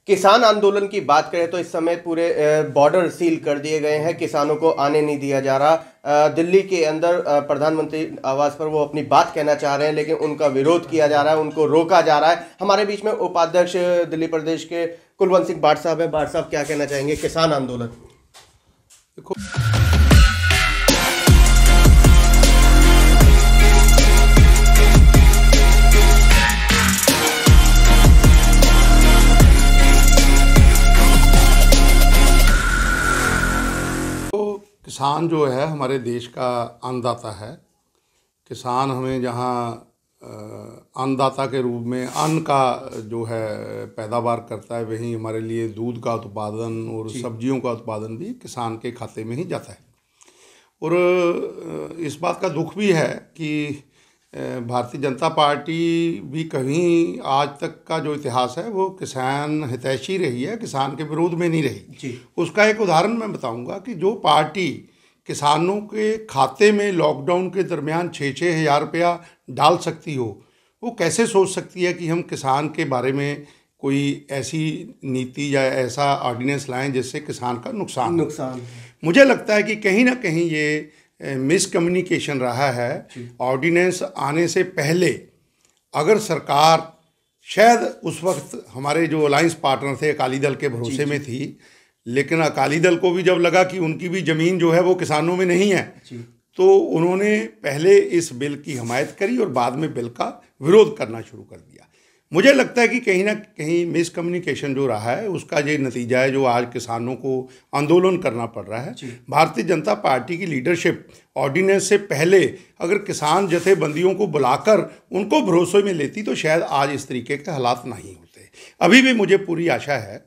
किसान आंदोलन की बात करें तो इस समय पूरे बॉर्डर सील कर दिए गए हैं, किसानों को आने नहीं दिया जा रहा। दिल्ली के अंदर प्रधानमंत्री आवास पर वो अपनी बात कहना चाह रहे हैं, लेकिन उनका विरोध किया जा रहा है, उनको रोका जा रहा है। हमारे बीच में उपाध्यक्ष दिल्ली प्रदेश के कुलवंत सिंह बाढ़ साहब है। बाढ़ साहब, क्या कहना चाहेंगे किसान आंदोलन? देखो, किसान जो है हमारे देश का अन्नदाता है। किसान हमें जहाँ अन्नदाता के रूप में अन्न का जो है पैदावार करता है, वहीं हमारे लिए दूध का उत्पादन और सब्जियों का उत्पादन भी किसान के खाते में ही जाता है। और इस बात का दुख भी है कि भारतीय जनता पार्टी भी कहीं आज तक का जो इतिहास है वो किसान हितैषी रही है, किसान के विरोध में नहीं रही। उसका एक उदाहरण मैं बताऊंगा कि जो पार्टी किसानों के खाते में लॉकडाउन के दरमियान 6-6 हज़ार रुपया डाल सकती हो, वो कैसे सोच सकती है कि हम किसान के बारे में कोई ऐसी नीति या ऐसा ऑर्डिनेंस लाएं जिससे किसान का नुकसान। मुझे लगता है कि कहीं ना कहीं ये मिसकम्युनिकेशन रहा है। ऑर्डिनेंस आने से पहले अगर सरकार शायद उस वक्त हमारे जो अलायंस पार्टनर थे अकाली दल के भरोसे में थी, लेकिन अकाली दल को भी जब लगा कि उनकी भी ज़मीन जो है वो किसानों में नहीं है, तो उन्होंने पहले इस बिल की हमायत करी और बाद में बिल का विरोध करना शुरू कर दिया। मुझे लगता है कि कहीं ना कहीं मिसकम्युनिकेशन जो रहा है उसका ये नतीजा है जो आज किसानों को आंदोलन करना पड़ रहा है। भारतीय जनता पार्टी की लीडरशिप ऑर्डिनेंस से पहले अगर किसान जथेबंदियों को बुलाकर उनको भरोसे में लेती तो शायद आज इस तरीके के हालात नहीं होते। अभी भी मुझे पूरी आशा है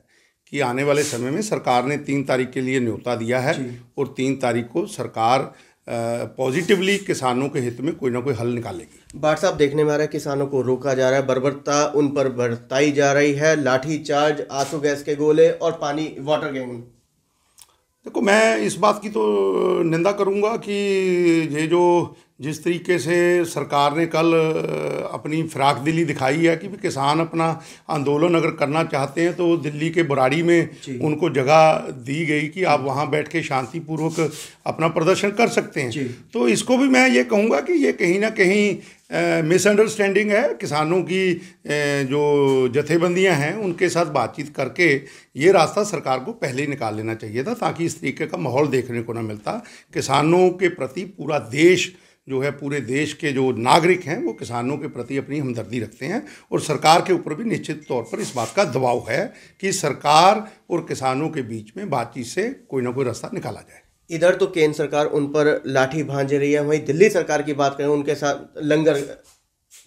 कि आने वाले समय में सरकार ने 3 तारीख के लिए न्योता दिया है और 3 तारीख को सरकार पॉजिटिवली किसानों के हित में कोई ना कोई हल निकालेगी। बाढ़ साहब, देखने में आ रहा है किसानों को रोका जा रहा है, बर्बरता उन पर बरताई जा रही है, लाठी चार्ज, आंसू गैस के गोले और पानी वाटर गैंग। देखो, मैं इस बात की तो निंदा करूंगा कि ये जो जिस तरीके से सरकार ने कल अपनी फिराक दिली दिखाई है कि किसान अपना आंदोलन अगर करना चाहते हैं तो दिल्ली के बुराड़ी में उनको जगह दी गई कि आप वहां बैठ के शांतिपूर्वक अपना प्रदर्शन कर सकते हैं। तो इसको भी मैं ये कहूँगा कि ये कहीं ना कहीं मिसअंडरस्टैंडिंग है। किसानों की जो जथेबंदियां हैं उनके साथ बातचीत करके ये रास्ता सरकार को पहले ही निकाल लेना चाहिए था, ताकि इस तरीके का माहौल देखने को ना मिलता। किसानों के प्रति पूरा देश जो है, पूरे देश के जो नागरिक हैं वो किसानों के प्रति अपनी हमदर्दी रखते हैं और सरकार के ऊपर भी निश्चित तौर पर इस बात का दबाव है कि सरकार और किसानों के बीच में बातचीत से कोई ना कोई रास्ता निकाला जाए। इधर तो केंद्र सरकार उन पर लाठी भांज रही है, वहीं दिल्ली सरकार की बात करें उनके साथ लंगर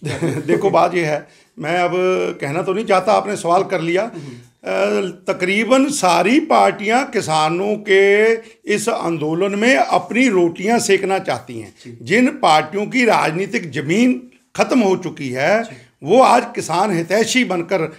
देखो, बात ये है, मैं अब कहना तो नहीं चाहता, आपने सवाल कर लिया। तकरीबन सारी पार्टियां किसानों के इस आंदोलन में अपनी रोटियां सेकना चाहती हैं। जिन पार्टियों की राजनीतिक जमीन खत्म हो चुकी है वो आज किसान हितैषी बनकर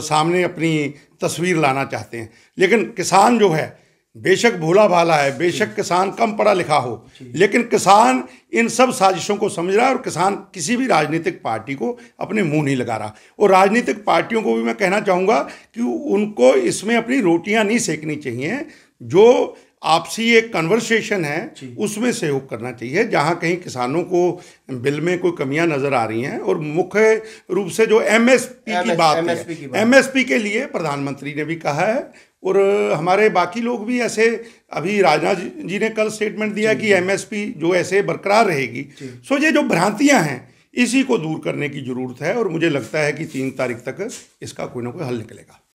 सामने अपनी तस्वीर लाना चाहते हैं। लेकिन किसान जो है बेशक भोला भाला है, बेशक किसान कम पढ़ा लिखा हो, लेकिन किसान इन सब साजिशों को समझ रहा है और किसान किसी भी राजनीतिक पार्टी को अपने मुंह नहीं लगा रहा। और राजनीतिक पार्टियों को भी मैं कहना चाहूँगा कि उनको इसमें अपनी रोटियां नहीं सेकनी चाहिए। जो आपसी एक कन्वर्सेशन है उसमें सहयोग करना चाहिए। जहाँ कहीं किसानों को बिल में कोई कमियां नज़र आ रही हैं, और मुख्य रूप से जो एमएसपी की बात है, एमएसपी के लिए प्रधानमंत्री ने भी कहा है और हमारे बाकी लोग भी ऐसे, अभी राजनाथ जी ने कल स्टेटमेंट दिया कि एमएसपी जो ऐसे बरकरार रहेगी। सो ये जो भ्रांतियां हैं इसी को दूर करने की ज़रूरत है और मुझे लगता है कि 3 तारीख तक इसका कोई ना कोई हल निकलेगा।